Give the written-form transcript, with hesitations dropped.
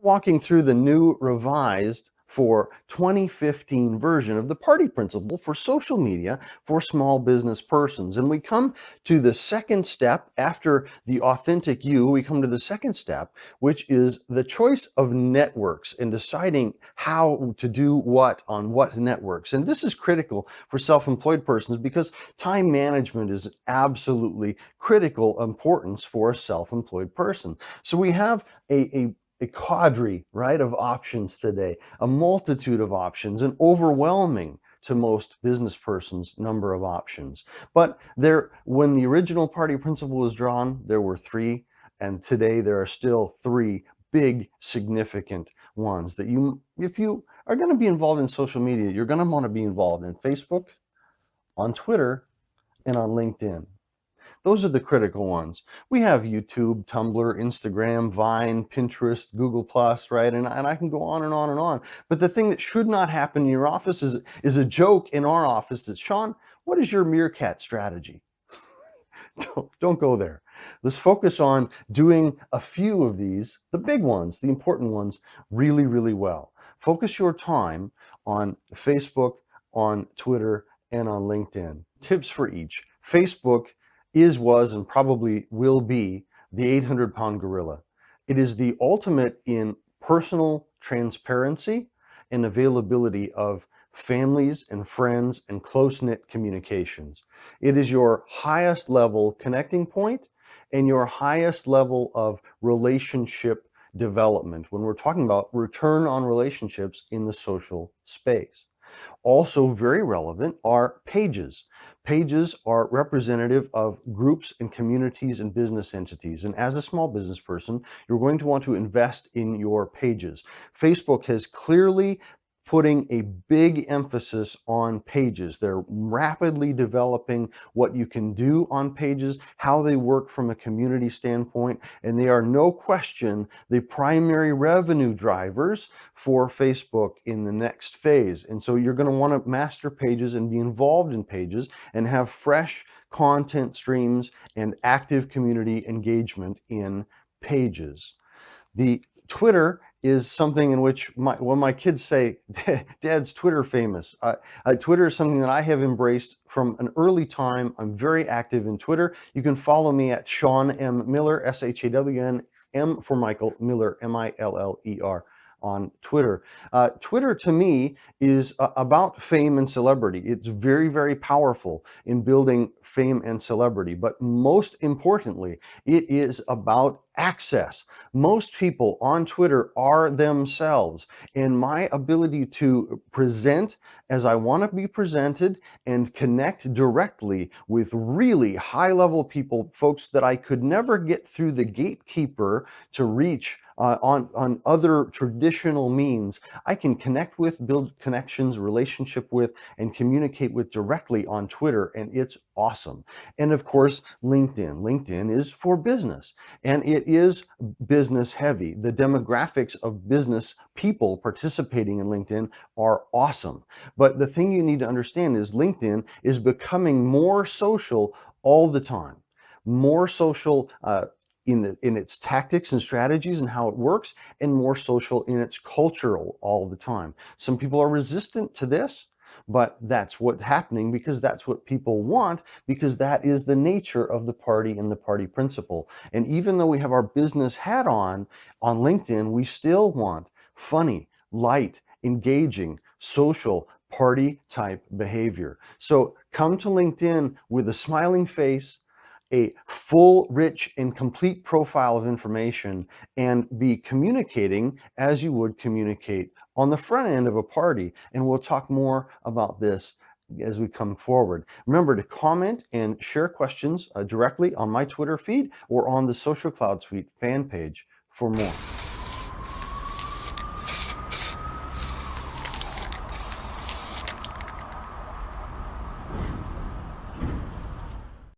Walking through the new revised for 2015 version of the party principle for social media for small business persons. And we come to the second step after the authentic you. We come to the second step, which is the choice of networks and deciding how to do what on what networks. And this is critical for self-employed persons because time management is absolutely critical importance for a self-employed person. So we have a cadre, right, of options today, a multitude of options, an overwhelming to most business persons number of options. But when the original party principle was drawn, there were three, and today there are still three big significant ones that if you are going to be involved in social media, you're going to want to be involved in Facebook, on Twitter, and on LinkedIn. Those are the critical ones. We have YouTube, Tumblr, Instagram, Vine, Pinterest, Google Plus, right? And I can go on and on and on. But the thing that should not happen in your office is a joke in our office that, Sean, what is your meerkat strategy? Don't go there. Let's focus on doing a few of these, the big ones, the important ones, really, really well. Focus your time on Facebook, on Twitter, and on LinkedIn. Tips for each. Facebook was, and probably will be the 800-pound gorilla. It is the ultimate in personal transparency and availability of families and friends and close-knit communications. It is your highest level connecting point and your highest level of relationship development when we're talking about return on relationships in the social space. Also very relevant are pages. Pages are representative of groups and communities and business entities. And as a small business person, you're going to want to invest in your pages. Facebook has clearly putting a big emphasis on pages. They're rapidly developing what you can do on pages, how they work from a community standpoint, and they are no question the primary revenue drivers for Facebook in the next phase. And so you're going to want to master pages and be involved in pages and have fresh content streams and active community engagement in pages. The Twitter is something in which when my kids say, Dad's Twitter famous. Twitter is something that I have embraced from an early time. I'm very active in Twitter. You can follow me at Sean M. Miller, SHAWN, M for Michael, Miller, MILLER, on Twitter. Twitter to me is about fame and celebrity. It's very, very powerful in building fame and celebrity. But most importantly, it is about access. Most people on Twitter are themselves, and my ability to present as I want to be presented and connect directly with really high-level people, folks that I could never get through the gatekeeper to reach on other traditional means, I can connect with, build connections, relationship with, and communicate with directly on Twitter, and it's awesome. And of course, LinkedIn. LinkedIn is for business, and it is business heavy. The demographics of business people participating in LinkedIn are awesome. But the thing you need to understand is LinkedIn is becoming more social all the time. More social in its tactics and strategies and how it works, and more social in its cultural all the time. Some people are resistant to this, but that's what's happening because that's what people want, because that is the nature of the party and the party principle. And even though we have our business hat on LinkedIn, we still want funny, light, engaging, social, party type behavior. So come to LinkedIn with a smiling face, a full, rich, and complete profile of information, and be communicating as you would communicate on the front end of a party. And we'll talk more about this as we come forward. Remember to comment and share questions directly on my Twitter feed or on the Social Cloud Suite fan page for more.